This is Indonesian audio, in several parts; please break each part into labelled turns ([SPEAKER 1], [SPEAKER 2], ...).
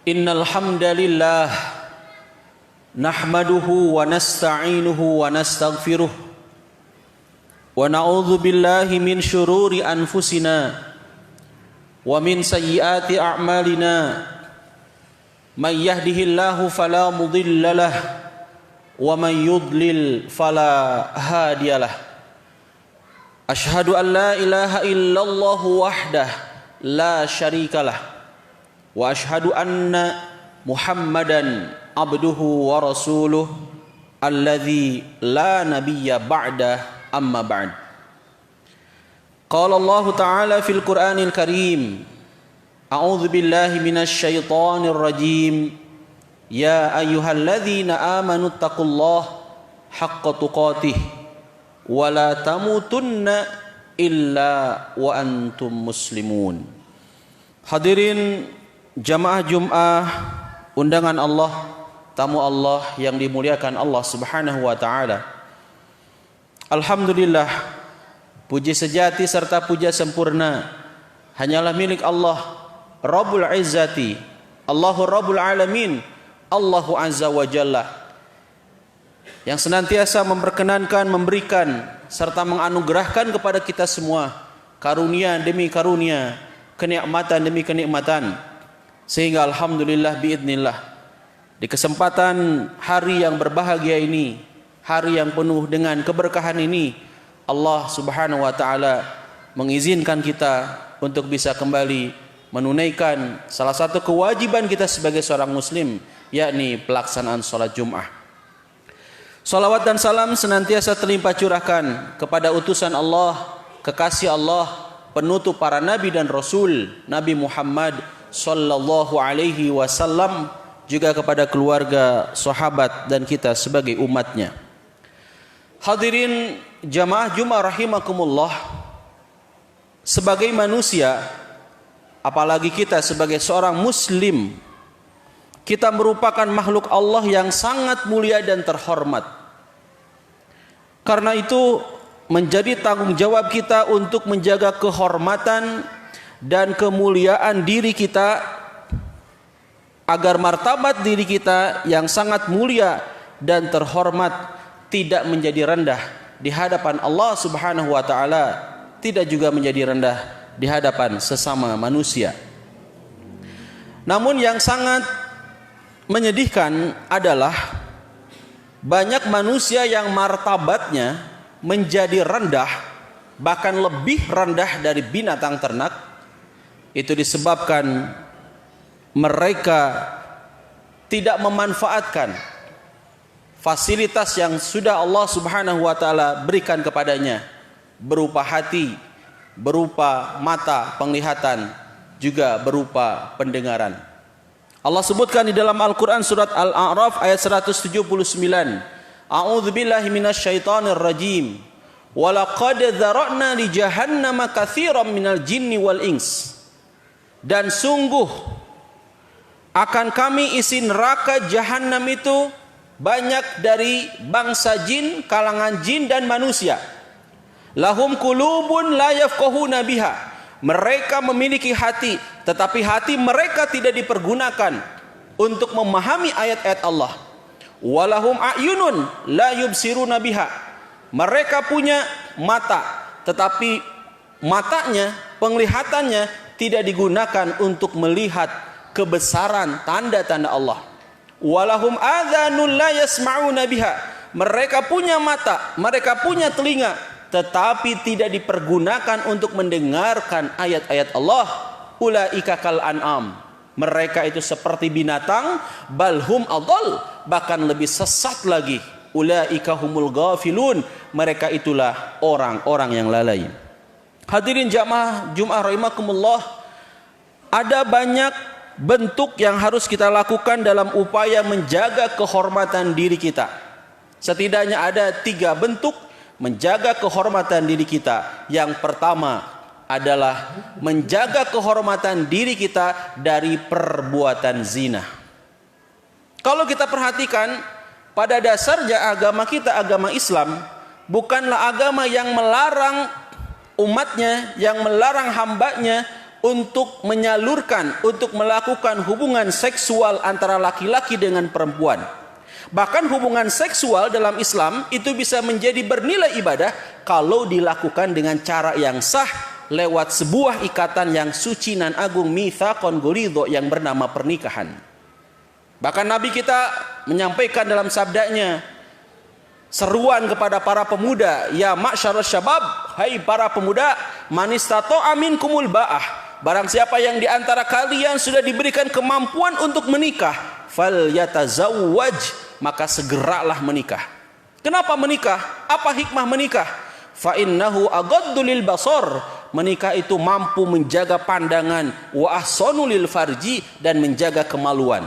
[SPEAKER 1] Innal hamdalillah nahmaduhu wa nasta'inuhu wa nastaghfiruh wa na'udzu billahi min syururi anfusina wa min sayyiati a'malina may yahdihillahu fala mudilla lah wa may yudlil fala hadiyalah. Asyhadu an la ilaha illallah wahdah la syarikalah wa asyhadu anna Muhammadan abduhu wa rasuluh alladzi la nabiyya ba'da amma ba'd. Qala Allah Ta'ala fil Qur'anil Karim, a'udzu billahi minasy syaithanir rajim. Ya ayyuhalladzina amanu taqullaha haqqa tuqatih wa la tamutunna illa wa antum muslimun. Hadirin jamaah Jum'ah, undangan Allah, tamu Allah yang dimuliakan Allah Subhanahu wa taala. Alhamdulillah, puji sejati serta puja sempurna hanyalah milik Allah Rabbul Izzati, Allahu Rabbul Alamin, Allahu Azza wa Jalla, yang senantiasa memperkenankan, memberikan serta menganugerahkan kepada kita semua karunia demi karunia, kenikmatan demi kenikmatan. Sehingga alhamdulillah biidznillah, di kesempatan hari yang berbahagia ini, hari yang penuh dengan keberkahan ini, Allah Subhanahu wa taala mengizinkan kita untuk bisa kembali menunaikan salah satu kewajiban kita sebagai seorang muslim, yakni pelaksanaan salat Jumat. Salawat dan salam senantiasa terlimpah curahkan kepada utusan Allah, kekasih Allah, penutup para nabi dan rasul, Nabi Muhammad sallallahu alaihi wasallam, juga kepada keluarga, sahabat dan kita sebagai umatnya. Hadirin jamaah Jumat rahimakumullah, sebagai manusia, apalagi kita sebagai seorang muslim, kita merupakan makhluk Allah yang sangat mulia dan terhormat. Karena itu menjadi tanggung jawab kita untuk menjaga kehormatan dan kemuliaan diri kita, agar martabat diri kita yang sangat mulia dan terhormat tidak menjadi rendah di hadapan Allah Subhanahu wa taala, tidak juga menjadi rendah di hadapan sesama manusia. Namun yang sangat menyedihkan adalah banyak manusia yang martabatnya menjadi rendah, bahkan lebih rendah dari binatang ternak. Itu disebabkan mereka tidak memanfaatkan fasilitas yang sudah Allah Subhanahu wa taala berikan kepadanya, berupa hati, berupa mata penglihatan, juga berupa pendengaran. Allah sebutkan di dalam Al-Qur'an surat Al-A'raf ayat 179, A'udzu billahi minasy syaithanir rajim. Wa laqad dzara'na li jahannama katsiran minal jinni wal ins. Dan sungguh akan kami isi neraka jahanam itu banyak dari bangsa jin, kalangan jin dan manusia. Lahum qulubun la yafqahuna biha. Mereka memiliki hati, tetapi hati mereka tidak dipergunakan untuk memahami ayat-ayat Allah. Walahum a'yunun la yubsiruna biha. Mereka punya mata, tetapi matanya, penglihatannya tidak digunakan untuk melihat kebesaran tanda-tanda Allah. Walahum adhanun la yasma'una biha. Mereka punya mata, mereka punya telinga, tetapi tidak dipergunakan untuk mendengarkan ayat-ayat Allah. Ulaika kal an'am. Mereka itu seperti binatang, balhum adall, bahkan lebih sesat lagi. Ulaika humul ghafilun. Mereka itulah orang-orang yang lalai. Hadirin jamaah Jumat rahimakumullah, ada banyak bentuk yang harus kita lakukan dalam upaya menjaga kehormatan diri kita. Setidaknya ada 3 bentuk menjaga kehormatan diri kita. Yang pertama adalah menjaga kehormatan diri kita dari perbuatan zina. Kalau kita perhatikan, pada dasarnya agama kita, agama Islam, bukanlah agama yang melarang umatnya, yang melarang hambanya untuk menyalurkan, untuk melakukan hubungan seksual antara laki-laki dengan perempuan. Bahkan hubungan seksual dalam Islam itu bisa menjadi bernilai ibadah kalau dilakukan dengan cara yang sah lewat sebuah ikatan yang suci nan agung, mitsaqon ghalidho, yang bernama pernikahan. Bahkan Nabi kita menyampaikan dalam sabdanya seruan kepada para pemuda, ya ma'syarasy syabab, hai para pemuda, man istata'a minkumul ba'ah, barang siapa yang di antara kalian sudah diberikan kemampuan untuk menikah, falyatazawwaj, maka segeralah menikah. Kenapa menikah? Apa hikmah menikah? Fa innahu aghaddu lil basar, menikah itu mampu menjaga pandangan, wa ahsanu lil farji, dan menjaga kemaluan.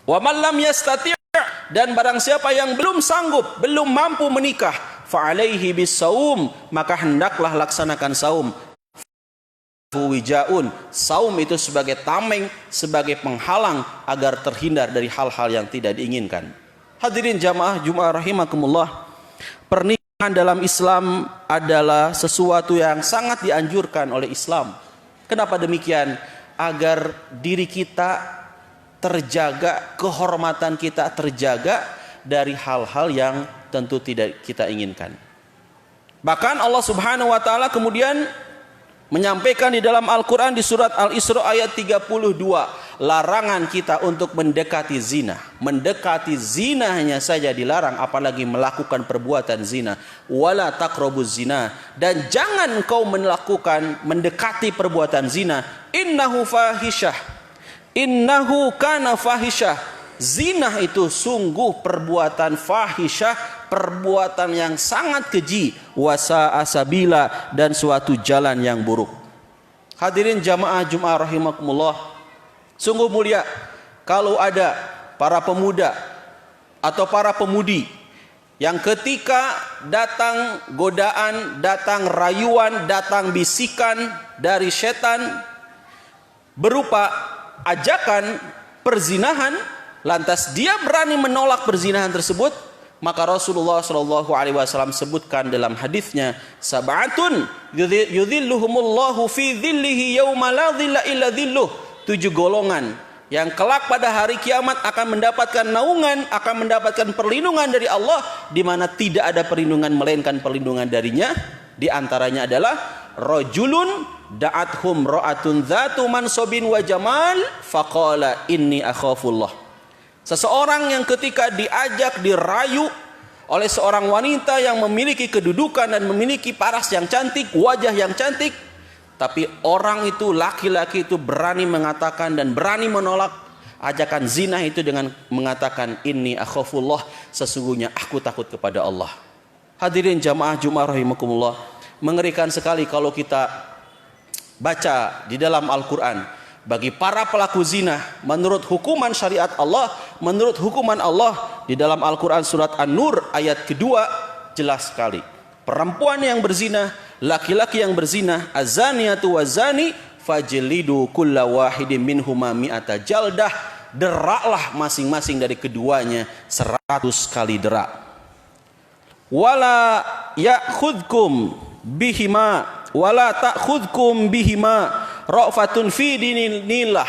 [SPEAKER 1] Wa man lam yastati', dan barang siapa yang belum sanggup, belum mampu menikah, fa alaihi bisaum, maka hendaklah laksanakan saum. Wijaun, saum itu sebagai tameng, sebagai penghalang agar terhindar dari hal-hal yang tidak diinginkan. Hadirin jamaah Jumat rahimakumullah, pernikahan dalam Islam adalah sesuatu yang sangat dianjurkan oleh Islam. Kenapa demikian? Agar diri kita terjaga, kehormatan kita terjaga dari hal-hal yang tentu tidak kita inginkan. Bahkan Allah Subhanahu wa taala kemudian menyampaikan di dalam Al-Quran di surat Al-Isra ayat 32, larangan kita untuk mendekati zina. Mendekati zina hanya saja dilarang, apalagi melakukan perbuatan zina. Wala taqrabuz zina, dan jangan engkau mendekati perbuatan zina. Innahu fahisyah, innahu kana fahisyah. Zina itu sungguh perbuatan fahisyah, perbuatan yang sangat keji, wasa asabila, dan suatu jalan yang buruk. Hadirin jamaah Jumat rahimakumullah, sungguh mulia kalau ada para pemuda atau para pemudi yang ketika datang godaan, datang rayuan, datang bisikan dari setan berupa ajakan perzinahan, lantas dia berani menolak perzinahan tersebut, maka Rasulullah SAW sebutkan dalam hadisnya, sab'atun yudhilluhumullahu fi dhillihi yawma la dhilla illa dhilluh, 7 golongan yang kelak pada hari kiamat akan mendapatkan naungan, akan mendapatkan perlindungan dari Allah, di mana tidak ada perlindungan melainkan perlindungan darinya. Di antaranya adalah rajulun da'athum ra'atun dzatu mansobin wa jamal faqala inni akhafullah. Seseorang yang ketika diajak, dirayu oleh seorang wanita yang memiliki kedudukan dan memiliki paras yang cantik, wajah yang cantik, tapi orang itu, laki-laki itu berani mengatakan dan berani menolak ajakan zina itu dengan mengatakan inni akhafullah, sesungguhnya aku takut kepada Allah. Hadirin jamaah Jumat rahimakumullah, mengerikan sekali kalau kita baca di dalam Al-Quran. Bagi para pelaku zina, menurut hukuman syariat Allah, menurut hukuman Allah di dalam Al-Quran surat An-Nur ayat kedua, jelas sekali. Perempuan yang berzina, laki-laki yang berzina, azaniyatu wazani fajlidu kulla wahidin minhuma mi'ata jaldah, deraklah masing-masing dari keduanya 100 kali derak. Wala ya'khudkum bihima wala ta'khudkum bihima ra'fatun fi dinillah,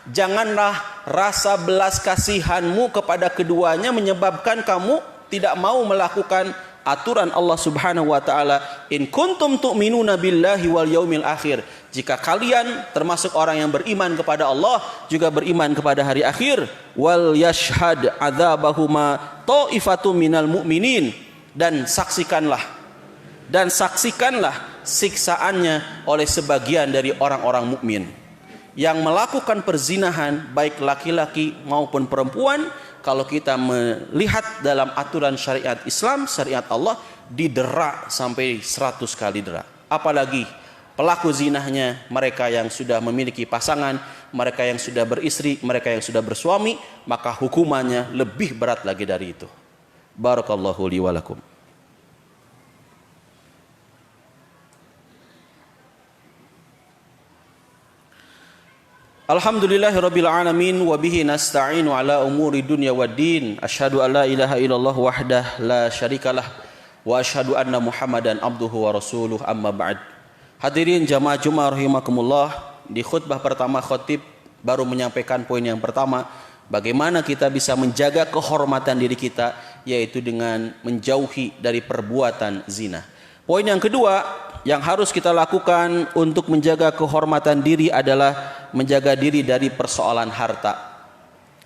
[SPEAKER 1] janganlah rasa belas kasihanmu kepada keduanya menyebabkan kamu tidak mau melakukan aturan Allah Subhanahu wa taala. In kuntum tu'minuna billahi wal yaumil akhir, jika kalian termasuk orang yang beriman kepada Allah, juga beriman kepada hari akhir. Wal yashhad adzabahuma ta'ifatum minal mu'minin, dan saksikanlah siksaannya oleh sebagian dari orang-orang mukmin yang melakukan perzinahan, baik laki-laki maupun perempuan. Kalau kita melihat dalam aturan syariat Islam, syariat Allah, didera sampai 100 kali dera. Apalagi pelaku zinahnya mereka yang sudah memiliki pasangan, mereka yang sudah beristri, mereka yang sudah bersuami, maka hukumannya lebih berat lagi dari itu. Barakallahu li wa lakum. Alhamdulillahirabbil alamin wa bihi nasta'inu ala umuri dunya waddin. Asyhadu an la ilaha illallah wahdah la syarikalah wa asyhadu anna Muhammadan abduhu wa rasuluh, amma ba'd. Hadirin jamaah Jumat rahimakumullah, di khutbah pertama khotib baru menyampaikan poin yang pertama, bagaimana kita bisa menjaga kehormatan diri kita, yaitu dengan menjauhi dari perbuatan zina. Poin yang kedua yang harus kita lakukan untuk menjaga kehormatan diri adalah menjaga diri dari persoalan harta.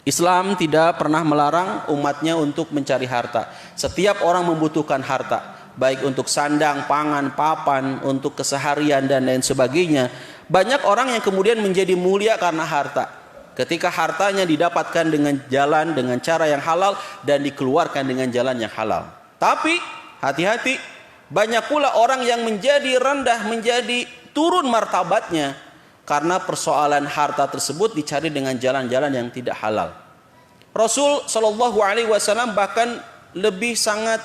[SPEAKER 1] Islam tidak pernah melarang umatnya untuk mencari harta. Setiap orang membutuhkan harta, baik untuk sandang, pangan, papan, untuk keseharian dan lain sebagainya. Banyak orang yang kemudian menjadi mulia karena harta, ketika hartanya didapatkan dengan cara yang halal dan dikeluarkan dengan jalan yang halal. Tapi hati-hati, banyak pula orang yang menjadi rendah, menjadi turun martabatnya karena persoalan harta tersebut dicari dengan jalan-jalan yang tidak halal. Rasul Shallallahu Alaihi Wasallam bahkan lebih sangat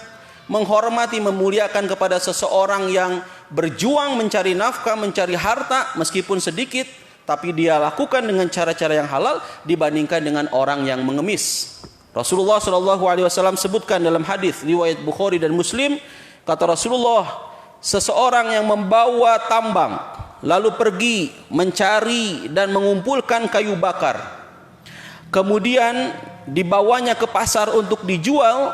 [SPEAKER 1] menghormati, memuliakan kepada seseorang yang berjuang mencari nafkah, mencari harta meskipun sedikit, tapi dia lakukan dengan cara-cara yang halal dibandingkan dengan orang yang mengemis. Rasulullah Shallallahu Alaihi Wasallam sebutkan dalam hadis riwayat Bukhari dan Muslim, kata Rasulullah, seseorang yang membawa tambang lalu pergi mencari dan mengumpulkan kayu bakar, kemudian dibawanya ke pasar untuk dijual,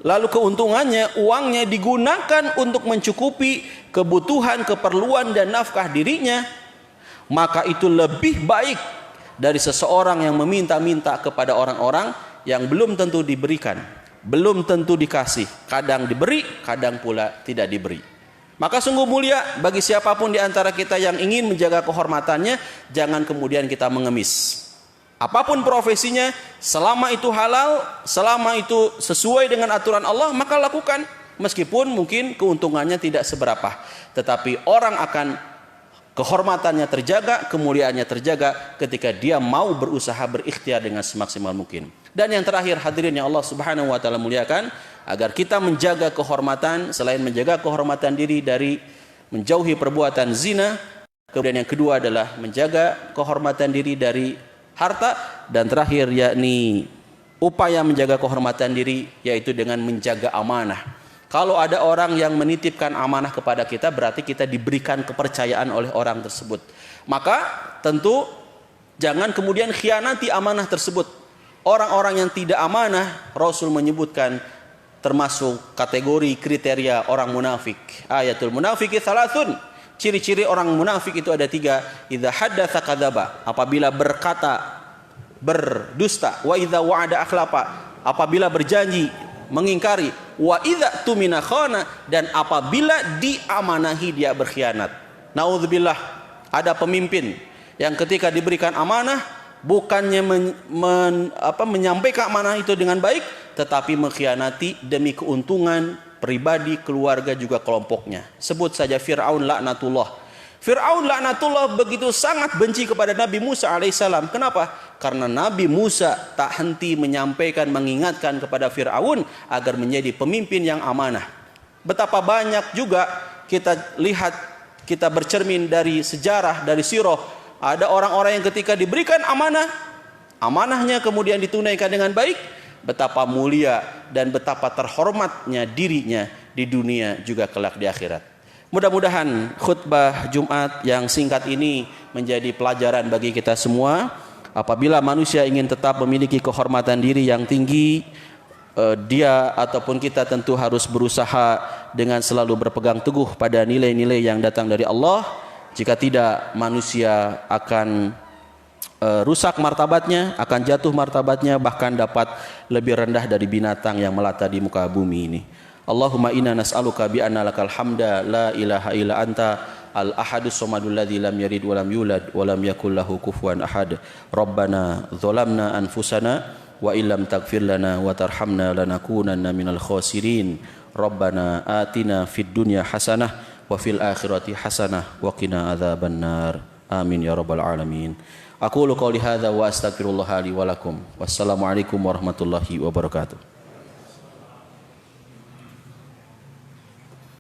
[SPEAKER 1] lalu keuntungannya, uangnya digunakan untuk mencukupi kebutuhan, keperluan dan nafkah dirinya, maka itu lebih baik dari seseorang yang meminta-minta kepada orang-orang yang belum tentu diberikan, belum tentu dikasih, kadang diberi, kadang pula tidak diberi. Maka sungguh mulia bagi siapapun di antara kita yang ingin menjaga kehormatannya, jangan kemudian kita mengemis. Apapun profesinya, selama itu halal, selama itu sesuai dengan aturan Allah, maka lakukan. Meskipun mungkin keuntungannya tidak seberapa, tetapi orang akan kehormatannya terjaga, kemuliaannya terjaga ketika dia mau berusaha berikhtiar dengan semaksimal mungkin. Dan yang terakhir, hadirin yang Allah Subhanahu wa taala muliakan, agar kita menjaga kehormatan, selain menjaga kehormatan diri dari menjauhi perbuatan zina, kemudian yang kedua adalah menjaga kehormatan diri dari harta, dan terakhir yakni upaya menjaga kehormatan diri yaitu dengan menjaga amanah. Kalau ada orang yang menitipkan amanah kepada kita, berarti kita diberikan kepercayaan oleh orang tersebut. Maka tentu jangan kemudian khianati amanah tersebut. Orang-orang yang tidak amanah, Rasul menyebutkan termasuk kategori kriteria orang munafik. Ayatul munafiki thalathun. Ciri-ciri orang munafik itu ada 3. Idza haddatsa kadzaba, apabila berkata berdusta. Wa idza wa'ada akhlafa, apabila berjanji mengingkari. Wa idza tumina khana, dan apabila diamanahi dia berkhianat. Naudzubillah, ada pemimpin yang ketika diberikan amanah bukannya menyampaikan amanah itu dengan baik, tetapi mengkhianati demi keuntungan pribadi, keluarga, juga kelompoknya. Sebut saja Fir'aun laknatullah. Fir'aun laknatullah begitu sangat benci kepada Nabi Musa alaihissalam. Kenapa? Karena Nabi Musa tak henti menyampaikan, mengingatkan kepada Fir'aun agar menjadi pemimpin yang amanah. Betapa banyak juga kita lihat, kita bercermin dari sejarah, dari sirah. Ada orang-orang yang ketika diberikan amanah, amanahnya kemudian ditunaikan dengan baik, betapa mulia dan betapa terhormatnya dirinya di dunia juga kelak di akhirat. Mudah-mudahan khutbah Jumat yang singkat ini menjadi pelajaran bagi kita semua. Apabila manusia ingin tetap memiliki kehormatan diri yang tinggi, dia ataupun kita tentu harus berusaha dengan selalu berpegang teguh pada nilai-nilai yang datang dari Allah. Jika tidak, manusia akan rusak martabatnya, akan jatuh martabatnya, bahkan dapat lebih rendah dari binatang yang melata di muka bumi ini. Allahumma inna nas'aluka bi anna lakal hamda la ilaha illa anta al-ahadus samadul ladzi lam yalid wa lam yulad wa lam yakul lahu kufuwan ahad. Rabbana dzalamna anfusana wa illam taghfir lana wa tarhamna lanakunanna minal khasirin. Rabbana atina fid dunya hasanah wa fil akhirati hasanah wa qina adzabannar. Amin ya rabbal alamin. Aqulu qouli hadza wa astaghfirullah li wa lakum. Wassalamu alaikum warahmatullahi wabarakatuh.